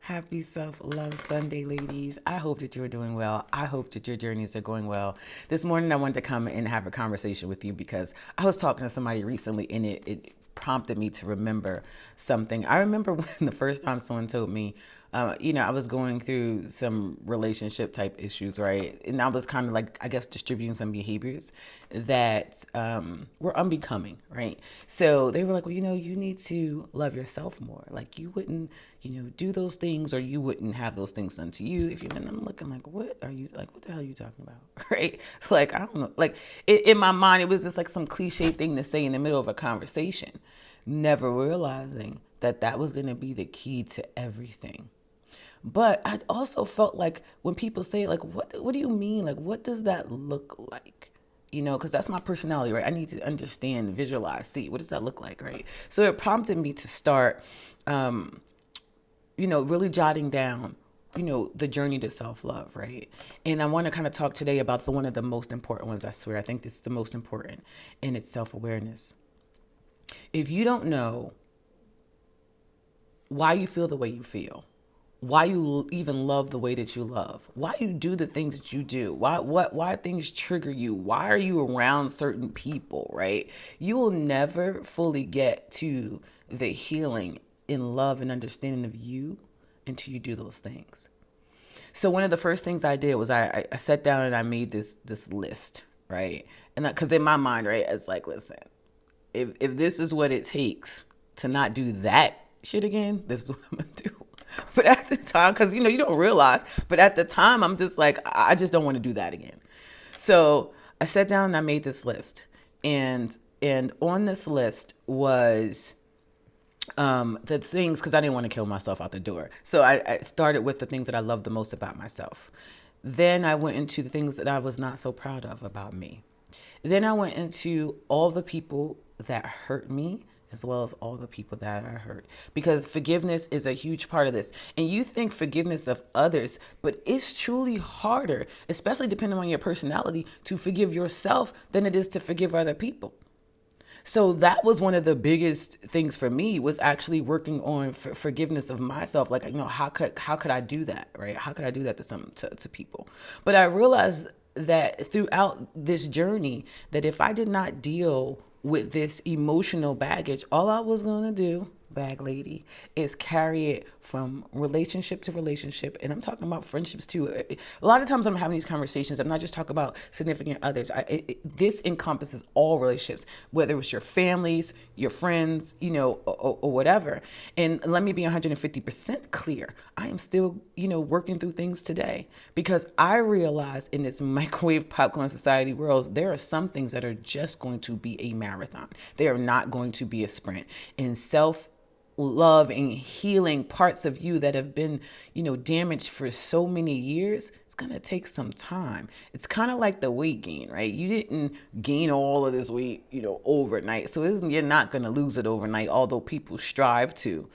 Happy Self-Love Sunday, ladies. I hope that you're doing well. I hope that your journeys are going well. This morning, I wanted to come and have a conversation with you because I was talking to somebody recently and it prompted me to remember something. I remember when the first time someone told me, I was going through some relationship type issues, right? And I was kind of like, I guess, distributing some behaviors that were unbecoming, right? So they were like, well, you need to love yourself more. Like you wouldn't, do those things or you wouldn't have those things done to you if you, and I'm looking like, what are you, like, what the hell are you talking about? Right? Like, I don't know. Like in my mind, it was just like some cliche thing to say in the middle of a conversation, never realizing that that was going to be the key to everything. But I also felt like when people say like, what do you mean? Like, what does that look like? Because that's my personality, right? I need to understand, visualize, see what does that look like, right? So it prompted me to start, really jotting down, the journey to self-love, right? And I want to kind of talk today about one of the most important ones. I swear, I think this is the most important, and it's self-awareness. If you don't know why you feel the way you feel, why you even love the way that you love, why you do the things that you do, why things trigger you, why are you around certain people, right? You will never fully get to the healing in love and understanding of you until you do those things. So one of the first things I did was I sat down and I made this list, right? And because in my mind, right, it's like, listen, if this is what it takes to not do that shit again, this is what I'm gonna do. But at the time, because you don't realize, but at the time, I'm just like, I just don't want to do that again. So I sat down and I made this list, and on this list was the things, because I didn't want to kill myself out the door. So I started with the things that I love the most about myself. Then I went into the things that I was not so proud of about me. Then I went into all the people that hurt me as well as all the people that I hurt. Because forgiveness is a huge part of this. And you think forgiveness of others, but it's truly harder, especially depending on your personality, to forgive yourself than it is to forgive other people. So that was one of the biggest things for me, was actually working on forgiveness of myself. Like, how could I do that, right? How could I do that to people? But I realized that throughout this journey, that if I did not deal with this emotional baggage, all I was going to do, bag lady, is carry it from relationship to relationship. And I'm talking about friendships too. A lot of times I'm having these conversations, I'm not just talking about significant others. This encompasses all relationships, whether it's your families, your friends, or whatever. And let me be 150% clear. I am still, working through things today, because I realize in this microwave popcorn society world, there are some things that are just going to be a marathon. They are not going to be a sprint. In love and healing parts of you that have been, damaged for so many years, it's going to take some time. It's kind of like the weight gain, right? You didn't gain all of this weight, overnight. So you're not going to lose it overnight, although people strive to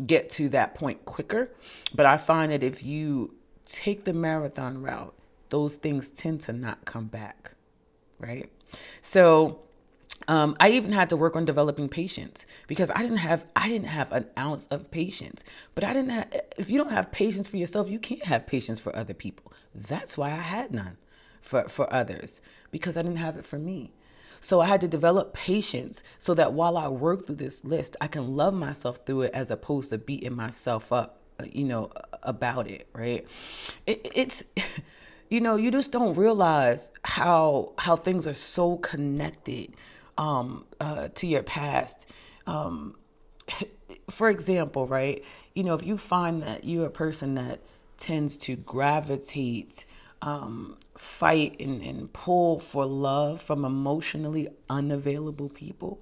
get to that point quicker. But I find that if you take the marathon route, those things tend to not come back, right? So I even had to work on developing patience, because I didn't have an ounce of patience. But if you don't have patience for yourself, you can't have patience for other people. That's why I had none for others, because I didn't have it for me. So I had to develop patience so that while I work through this list, I can love myself through it, as opposed to beating myself up, about it, right? It's you just don't realize how things are so connected to your past. For example, right? If you find that you're a person that tends to gravitate, fight and pull for love from emotionally unavailable people,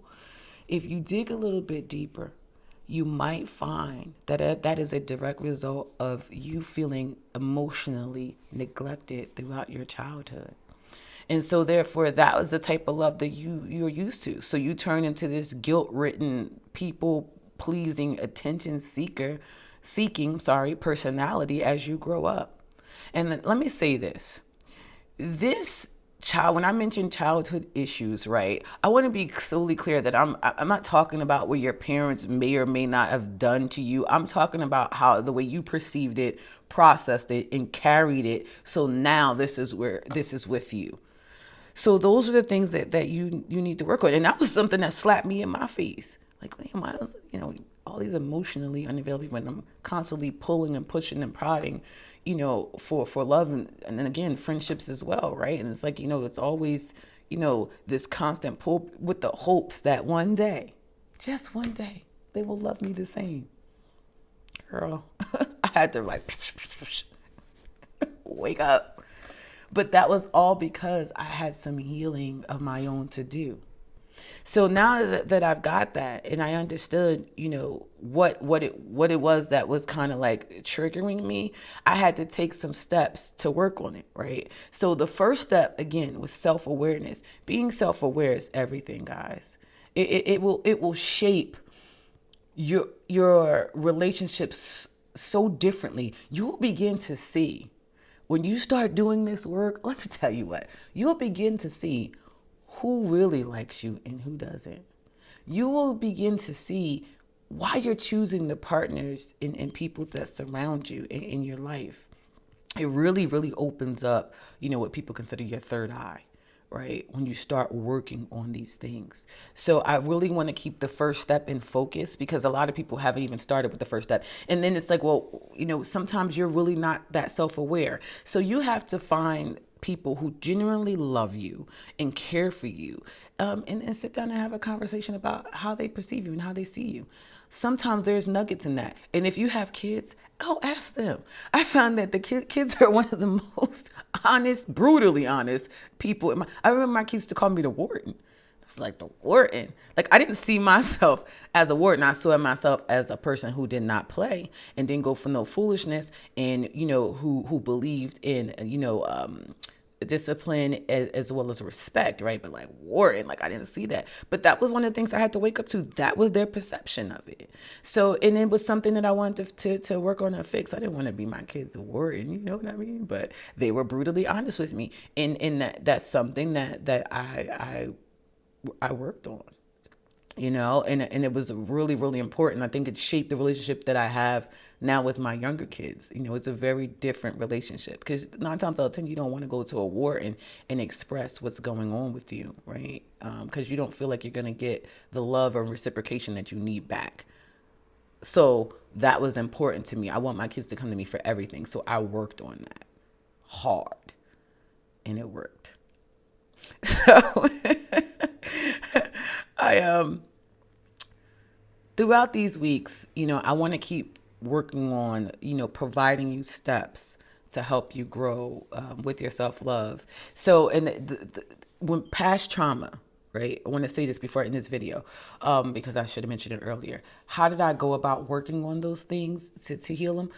if you dig a little bit deeper, you might find that that is a direct result of you feeling emotionally neglected throughout your childhood. And so therefore that was the type of love that you're used to. So you turn into this guilt-ridden, people pleasing, attention seeking personality as you grow up. And let me say this. This When I mention childhood issues, right, I want to be solely clear that I'm not talking about what your parents may or may not have done to you. I'm talking about how the way you perceived it, processed it, and carried it. So now this is with you. So those are the things that you need to work on. And that was something that slapped me in my face. Like, damn, I was, all these emotionally unavailable when I'm constantly pulling and pushing and prodding, for love and then again friendships as well, right? And it's like, it's always, this constant pull with the hopes that one day, just one day, they will love me the same. Girl, I had to like wake up. But that was all because I had some healing of my own to do. So now that I've got that and I understood, what it was that was kind of like triggering me, I had to take some steps to work on it, right? So the first step again was self-awareness. Being self-aware is everything, guys. It will shape your relationships so differently. You will begin to see when you start doing this work. Let me tell you what, you'll begin to see who really likes you and who doesn't. You will begin to see why you're choosing the partners and people that surround you in your life. It really, really opens up, what people consider your third eye, right? When you start working on these things. So I really want to keep the first step in focus because a lot of people haven't even started with the first step. And then it's like, well, sometimes you're really not that self-aware. So you have to find people who genuinely love you and care for you, and sit down and have a conversation about how they perceive you and how they see you. Sometimes there's nuggets in that. And if you have kids, ask them. I found that the kids are one of the most honest, brutally honest people. I remember my kids used to call me the warden. It's like the warden. Like I didn't see myself as a warden. I saw myself as a person who did not play and didn't go for no foolishness, and who believed in discipline as well as respect, right? But like warden, like I didn't see that. But that was one of the things I had to wake up to. That was their perception of it. So, and it was something that I wanted to work on and fix. I didn't want to be my kids' warden, you know what I mean? But they were brutally honest with me, and that's something that I worked on, and it was really, really important. I think it shaped the relationship that I have now with my younger kids. It's a very different relationship because 9 times out of 10, you don't want to go to a war and express what's going on with you, right? Because you don't feel like you're going to get the love or reciprocation that you need back. So that was important to me. I want my kids to come to me for everything. So I worked on that hard and it worked. So I throughout these weeks, I want to keep working on, providing you steps to help you grow with your self-love. So, and when past trauma, right? I want to say this before in this video, because I should have mentioned it earlier. How did I go about working on those things to heal them?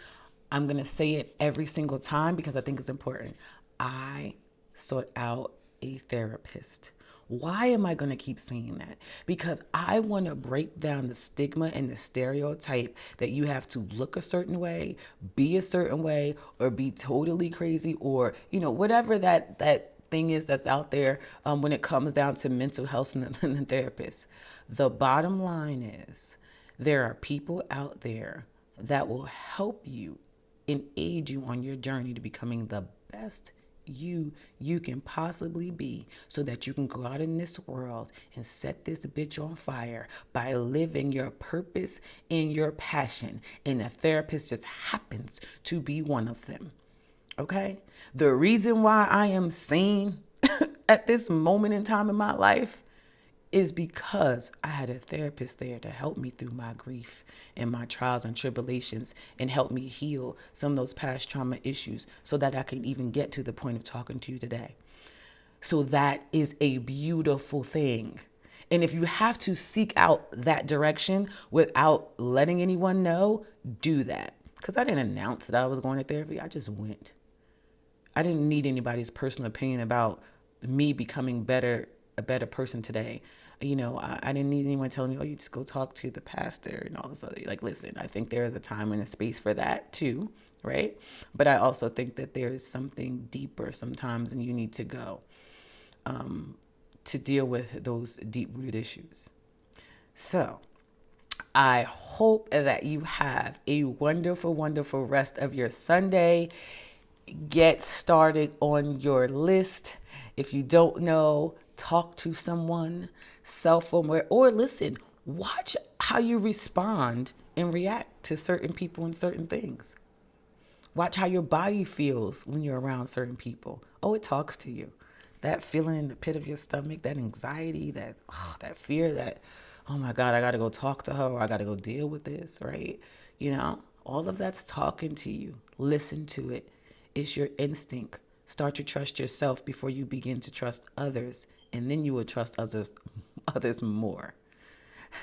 I'm going to say it every single time because I think it's important. I sought out a therapist. Why am I going to keep saying that? Because I want to break down the stigma and the stereotype that you have to look a certain way, be a certain way, or be totally crazy, or, whatever that thing is that's out there when it comes down to mental health and the therapist. The bottom line is there are people out there that will help you and aid you on your journey to becoming the best you can possibly be, so that you can go out in this world and set this bitch on fire by living your purpose and your passion. And a therapist just happens to be one of them. Okay? The reason why I am sane at this moment in time in my life is because I had a therapist there to help me through my grief and my trials and tribulations and help me heal some of those past trauma issues so that I can even get to the point of talking to you today. So that is a beautiful thing. And if you have to seek out that direction without letting anyone know, do that. Because I didn't announce that I was going to therapy. I just went. I didn't need anybody's personal opinion about me becoming a better person today. I didn't need anyone telling me, oh, you just go talk to the pastor and all this other. Like, listen, I think there is a time and a space for that too, right? But I also think that there is something deeper sometimes and you need to go. to deal with those deep rooted issues. So I hope that you have a wonderful, wonderful rest of your Sunday. Get started on your list. If you don't know, talk to someone, self-aware, or listen, watch how you respond and react to certain people and certain things. Watch how your body feels when you're around certain people. Oh, it talks to you. That feeling in the pit of your stomach, that anxiety, that fear, that, oh my God, I got to go talk to her or I got to go deal with this, right? All of that's talking to you. Listen to it. It's your instinct. Start to trust yourself before you begin to trust others, and then you will trust others more.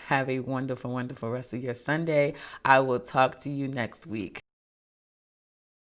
Have a wonderful, wonderful rest of your Sunday. I will talk to you next week.